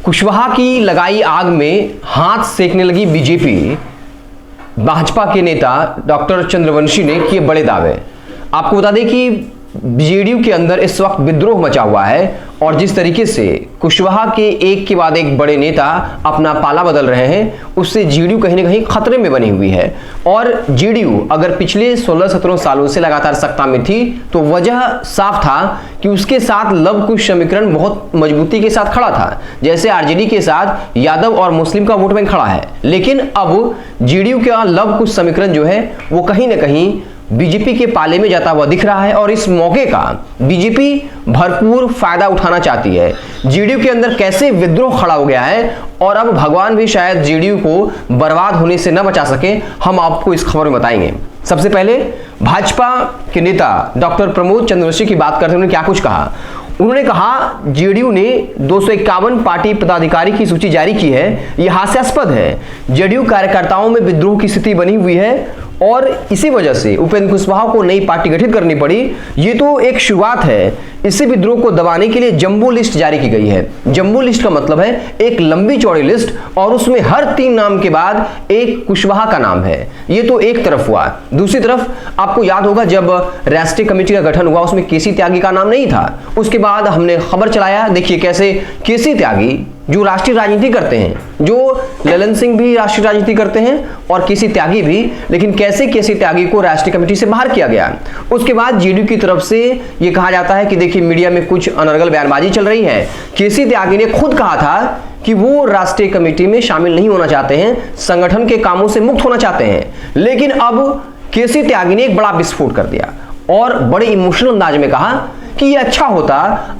कुशवाहा की लगाई आग में हाथ सेकने लगी बीजेपी। भाजपा के नेता डॉक्टर चंद्रवंशी ने किए बड़े दावे। आपको बता दें कि जेडीयू के अंदर इस वक्त विद्रोह मचा हुआ है और जिस तरीके से कुशवाहा के एक के बाद एक बड़े नेता अपना पाला बदल रहे हैं, उससे जेडीयू कहीं ना कहीं खतरे में बनी हुई है। और जेडीयू अगर पिछले 16-17 सालों से लगातार सत्ता में थी तो वजह साफ था कि उसके साथ लव कुश समीकरण बहुत मजबूती के साथ खड़ा था, जैसे आरजेडी के साथ यादव और मुस्लिम का वोट बैंक खड़ा है। लेकिन अब जेडीयू का लव कुश समीकरण जो है वो कहीं ना कहीं बीजेपी के पाले में जाता हुआ दिख रहा है और इस मौके का बीजेपी भरपूर फायदा उठाना चाहती है। जेडीयू के अंदर कैसे विद्रोह खड़ा हो गया है और अब भगवान भी शायद जेडीयू को बर्बाद होने से न बचा सके, हम आपको इस खबर में बताएंगे। सबसे पहले भाजपा के नेता डॉक्टर प्रमोद चंद्रवंशी की बात करते हुए उन्होंने क्या कुछ कहा। उन्होंने कहा जेडीयू ने 251 पार्टी पदाधिकारी की सूची जारी की है, यह हास्यास्पद है। जेडीयू कार्यकर्ताओं में विद्रोह की स्थिति बनी हुई है और इसी वजह से उपेंद्र कुशवाहा को नई पार्टी गठित करनी पड़ी। ये तो एक शुरुआत है, इसी विद्रोह को दबाने के लिए जंबो लिस्ट जारी की गई है। जंबो लिस्ट का मतलब है एक लंबी चौड़ी लिस्ट और उसमें हर 3 नाम के बाद एक कुशवाहा का नाम है। ये तो एक तरफ हुआ। दूसरी तरफ आपको याद होगा जब राष्ट्रीय कमेटी का गठन हुआ उसमें केसी त्यागी का नाम नहीं था। उसके बाद हमने खबर चलाया, देखिए कैसे केसी त्यागी जो राष्ट्रीय राजनीति करते हैं, जो ललन सिंह भी राष्ट्रीय राजनीति करते हैं और केसी त्यागी भी, लेकिन कैसे केसी त्यागी को राष्ट्रीय कमेटी से बाहर किया गया। उसके बाद जेडीयू की तरफ से यह कहा जाता है कि देखिए मीडिया में कुछ अनर्गल बयानबाजी चल रही है। केसी त्यागी ने खुद कहा था कि वो राष्ट्रीय कमेटी में शामिल नहीं होना चाहते हैं, संगठन के कामों से मुक्त होना चाहते हैं। लेकिन अब केसी त्यागी ने एक बड़ा विस्फोट कर दिया और बड़े इमोशनल अंदाज में कहा कि ये अच्छा होता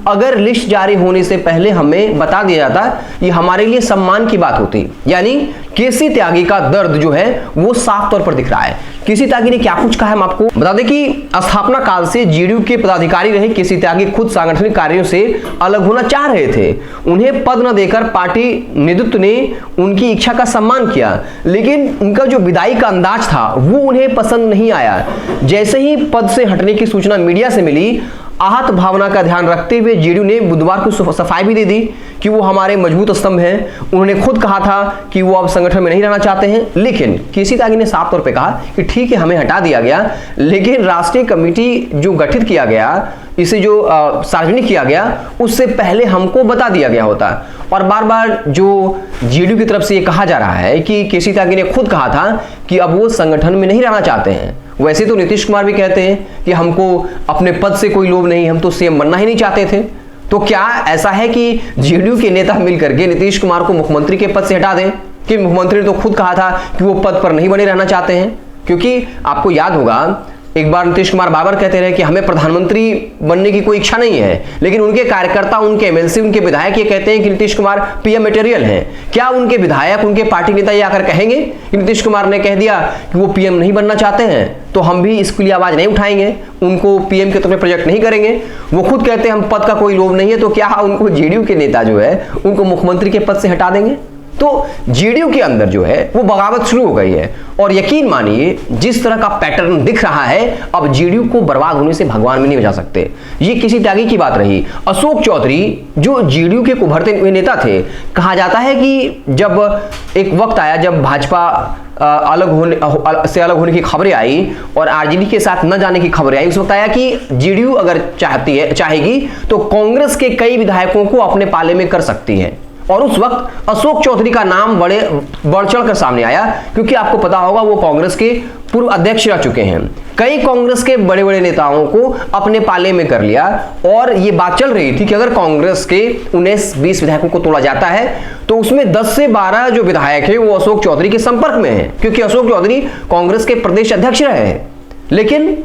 अगर लिस्ट जारी होने से पहले हमें बता दिया जाता, ये हमारे लिए सम्मान की बात होती। यानी केसी त्यागी का दर्द जो है वो साफ तौर पर दिख रहा है। केसी त्यागी ने क्या कुछ कहा है हम आपको बता दें कि स्थापना काल से जेडीयू के पदाधिकारी रहे केसी त्यागी खुद सांगठनिक कार्यों से अलग होना चाह रहे थे। उन्हें पद न देकर पार्टी नेतृत्व ने उनकी इच्छा का सम्मान किया, लेकिन उनका जो विदाई का अंदाज था वो उन्हें पसंद नहीं आया। जैसे ही पद से हटने की सूचना मीडिया से मिली, आहत भावना का ध्यान रखते हुए जेडीयू ने बुधवार को सफाई भी दे दी कि वो हमारे मजबूत स्तंभ हैं। उन्होंने खुद कहा था कि वो अब संगठन में नहीं रहना चाहते हैं। लेकिन केसी त्यागी ने साफ तौर पे कहा कि ठीक है हमें हटा दिया गया, लेकिन राष्ट्रीय कमेटी जो गठित किया गया, इसे जो सार्वजनिक किया गया, उससे पहले हमको बता दिया गया होता। और बार बार जो जेडीयू की तरफ से ये कहा जा रहा है कि केसी त्यागी ने खुद कहा था कि अब वो संगठन में नहीं रहना चाहते हैं। वैसे तो नीतीश कुमार भी कहते हैं कि हमको अपने पद से कोई लोभ नहीं, हम तो सीएम बनना ही नहीं चाहते थे। तो क्या ऐसा है कि जेडीयू के नेता मिलकर के नीतीश कुमार को मुख्यमंत्री के पद से हटा दें? कि मुख्यमंत्री ने तो खुद कहा था कि वो पद पर नहीं बने रहना चाहते हैं। क्योंकि आपको याद होगा एक बार नीतीश कुमार बार कहते रहे कि हमें प्रधानमंत्री बनने की कोई इच्छा नहीं है, लेकिन उनके कार्यकर्ता, उनके एमएलसी, उनके विधायक ये कहते हैं कि नीतीश कुमार पीएम मटेरियल हैं। क्या उनके विधायक, उनके पार्टी नेता ये आकर कहेंगे कि नीतीश कुमार ने कह दिया कि वो पीएम नहीं बनना चाहते हैं तो हम भी इसके लिए आवाज नहीं उठाएंगे, उनको पीएम के तौर पर प्रोजेक्ट नहीं करेंगे? वो खुद कहते हैं हम पद का कोई लोभ नहीं है, तो क्या उनको जेडीयू के नेता जो है उनको मुख्यमंत्री के पद से हटा देंगे? तो जेडीयू के अंदर जो है वो बगावत शुरू हो गई है और यकीन मानिए जिस तरह का पैटर्न दिख रहा है, अब जेडीयू को बर्बाद होने से भगवान भी नहीं बचा सकते। ये केसी त्यागी की बात रही। अशोक चौधरी जो जेडीयू के उभरते हुए नेता थे, कहा जाता है कि जब एक वक्त आया जब भाजपा अलग होने की खबरें आई और आरजेडी के साथ न जाने की खबरें आई, उस वक्त आया कि जेडीयू अगर चाहेगी तो कांग्रेस के कई विधायकों को अपने पाले में कर सकती है। और उस वक्त अशोक चौधरी का नाम बढ़ चढ़ कर सामने आया, क्योंकि आपको पता होगा वो कांग्रेस के पूर्व अध्यक्ष रह चुके हैं। कई कांग्रेस के बड़े बड़े नेताओं को अपने पाले में कर लिया और ये बात चल रही थी कि अगर कांग्रेस के 19-20 विधायकों को तोड़ा जाता है तो उसमें 10 से 12 जो विधायक है वो अशोक चौधरी के संपर्क में है, क्योंकि अशोक चौधरी कांग्रेस के प्रदेश अध्यक्ष रहे हैं। लेकिन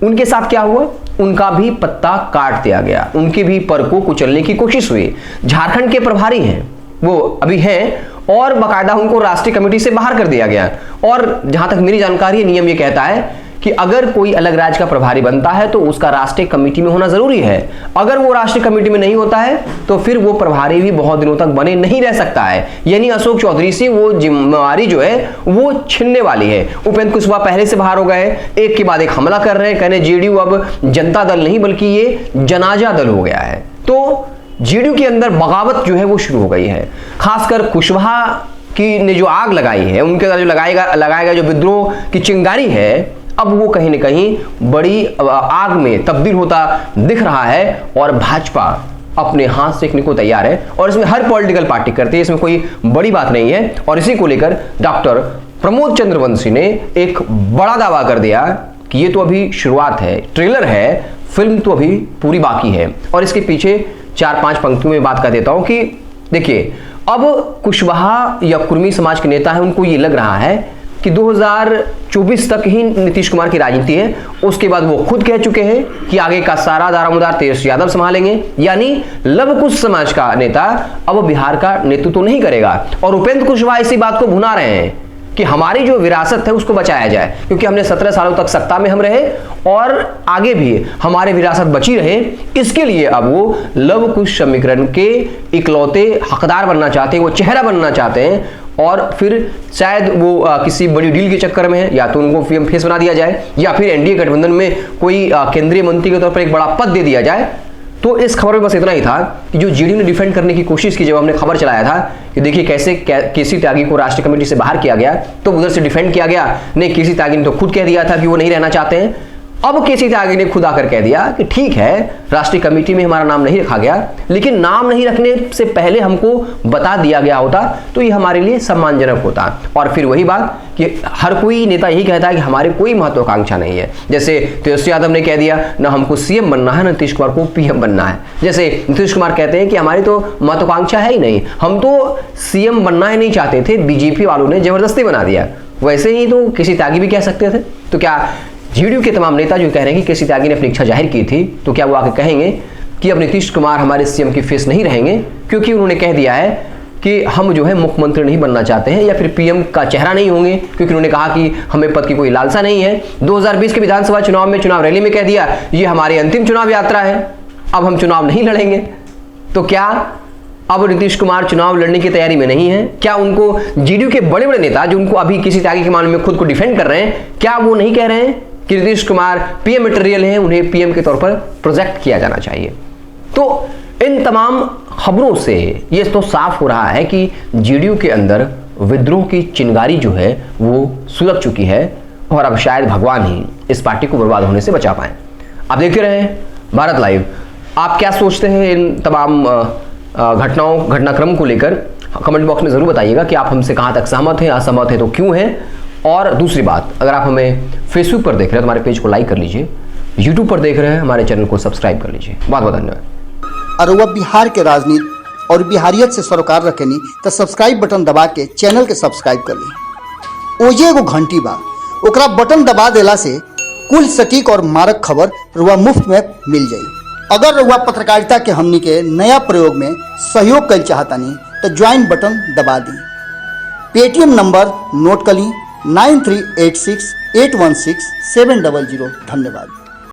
उनके साथ क्या हुआ? उनका भी पत्ता काट दिया गया, उनके भी पर को कुचलने की कोशिश हुई। झारखंड के प्रभारी हैं वो अभी हैं और बाकायदा उनको राष्ट्रीय कमेटी से बाहर कर दिया गया। और जहां तक मेरी जानकारी है, नियम ये कहता है कि अगर कोई अलग राज्य का प्रभारी बनता है तो उसका राष्ट्रीय कमेटी में होना जरूरी है। अगर वो राष्ट्रीय कमेटी में नहीं होता है तो फिर वो प्रभारी भी बहुत दिनों तक बने नहीं रह सकता है। यानी अशोक चौधरी से वो जिम्मेवारी जो है वो छिनने वाली है। उपेंद्र कुशवाहा पहले से बाहर हो गए, एक के बाद एक हमला कर रहे हैं, कहने जेडीयू अब जनता दल नहीं बल्कि ये जनाजा दल हो गया है। तो जेडीयू के अंदर बगावत जो है वो शुरू हो गई है। खासकर कुशवाहा की ने जो आग लगाई है, उनके अंदर जो लगाएगा जो विद्रोह की चिंगारी है, अब वो कहीं न कहीं बड़ी आग में तब्दील होता दिख रहा है और भाजपा अपने हाथ सेकने को तैयार है। और इसमें हर पॉलिटिकल पार्टी करती है, इसमें कोई बड़ी बात नहीं है। और इसी को लेकर डॉक्टर प्रमोद चंद्रवंशी ने एक बड़ा दावा कर दिया कि ये तो अभी शुरुआत है, ट्रेलर है, फिल्म तो अभी पूरी बाकी है। और इसके पीछे 4-5 पंक्तियों में बात कर देता हूं कि देखिए, अब कुशवाहा या कुर्मी समाज के नेता है, उनको ये लग रहा है कि 2024 तक ही नीतीश कुमार की राजनीति है। उसके बाद वो खुद कह चुके हैं कि आगे का सारा दारोमदार तेजस्वी यादव संभालेंगे, यानी लव कुश समाज का नेता अब बिहार का नेतृत्व तो नहीं करेगा। और उपेंद्र कुशवाहा इसी बात को भुना रहे हैं कि हमारी जो विरासत है उसको बचाया जाए, क्योंकि हमने 17 सालों तक सत्ता में हम रहे और आगे भी हमारी विरासत बची रहे। इसके लिए अब वो लव कुश समीकरण के इकलौते हकदार बनना चाहते हैं, वो चेहरा बनना चाहते हैं। और फिर शायद वो किसी बड़ी डील के चक्कर में है, या तो उनको पीएम फेस बना दिया जाए, या फिर एनडीए गठबंधन में कोई केंद्रीय मंत्री के तौर पर एक बड़ा पद दे दिया जाए। तो इस खबर में बस इतना ही था कि जो जेडीयू ने डिफेंड करने की कोशिश की, जब हमने खबर चलाया था कि देखिए कैसे केसी त्यागी को राष्ट्रीय कमेटी से बाहर किया गया, तो उधर से डिफेंड किया गया। नहीं, केसी त्यागी ने तो खुद कह दिया था कि वो नहीं रहना चाहते हैं। अब केसी त्यागी ने खुद आकर कह दिया कि ठीक है, राष्ट्रीय कमेटी में हमारा नाम नहीं रखा गया, लेकिन नाम नहीं रखने से पहले हमको बता दिया गया होता तो ये हमारे लिए सम्मानजनक होता। और फिर वही बात कि हर कोई नेता यही कहता है कि हमारे कोई महत्वाकांक्षा नहीं है। जैसे तेजस्वी यादव ने कह दिया, ना हमको सीएम बनना है, ना नीतीश कुमार को पीएम बनना है। जैसे नीतीश कुमार कहते हैं कि हमारी तो महत्वाकांक्षा है ही नहीं, हम तो सीएम बनना ही नहीं चाहते थे, बीजेपी वालों ने जबरदस्ती बना दिया। वैसे ही तो केसी त्यागी भी कह सकते थे। तो क्या जेडीयू के तमाम नेता जो कह रहे हैं कि केसी त्यागी ने अपनी इच्छा जाहिर की थी, तो क्या वो आके कहेंगे कि अब नीतीश कुमार हमारे सीएम की फेस नहीं रहेंगे, क्योंकि उन्होंने कह दिया है कि हम जो है मुख्यमंत्री नहीं बनना चाहते हैं, या फिर पीएम का चेहरा नहीं होंगे, क्योंकि उन्होंने कहा कि हमें पद की कोई लालसा नहीं है। 2020 के विधानसभा चुनाव में चुनाव रैली में कह दिया ये हमारी अंतिम चुनाव यात्रा है, अब हम चुनाव नहीं लड़ेंगे। तो क्या अब नीतीश कुमार चुनाव लड़ने की तैयारी में नहीं है? क्या उनको जेडीयू के बड़े बड़े नेता जो उनको अभी किसी त्यागी के मामले में खुद को डिफेंड कर रहे हैं, क्या वो नहीं कह रहे हैं कि नीतीश कुमार पीएम मटेरियल हैं, उन्हें पीएम के तौर पर प्रोजेक्ट किया जाना चाहिए? तो इन तमाम खबरों से ये तो साफ हो रहा है कि जेडीयू के अंदर विद्रोह की चिंगारी जो है वो सुलग चुकी है, और अब शायद भगवान ही इस पार्टी को बर्बाद होने से बचा पाए। आप देखते रहें भारत लाइव। आप क्या सोचते हैं इन तमाम घटनाक्रम को लेकर? कमेंट बॉक्स में जरूर बताइएगा कि आप हमसे कहां तक सहमत हैं, असहमत हैं तो क्यों हैं। और दूसरी बात, अगर आप हमें फेसबुक पर देख रहे हैं तो हमारे पेज को लाइक कर लीजिए, यूट्यूब पर देख रहे हैं हमारे चैनल को सब्सक्राइब कर लीजिए। बहुत बहुत धन्यवाद। और वह बिहार के राजनीति और बिहारियत से सरोकार रखेनी तो सब्सक्राइब बटन दबा के चैनल के सब्सक्राइब कर ली। ओजे एगो घंटी बा, ओकरा बटन दबा देला से कुल सटीक और मारक खबर रुआ मुफ्त में मिल जाई। अगर रुआ पत्रकारिता के हमनी के नया प्रयोग में सहयोग कर चाहतानी तो ज्वाइन बटन दबा दी। पेटीएम नंबर नोट कर ली 9386816700। धन्यवाद।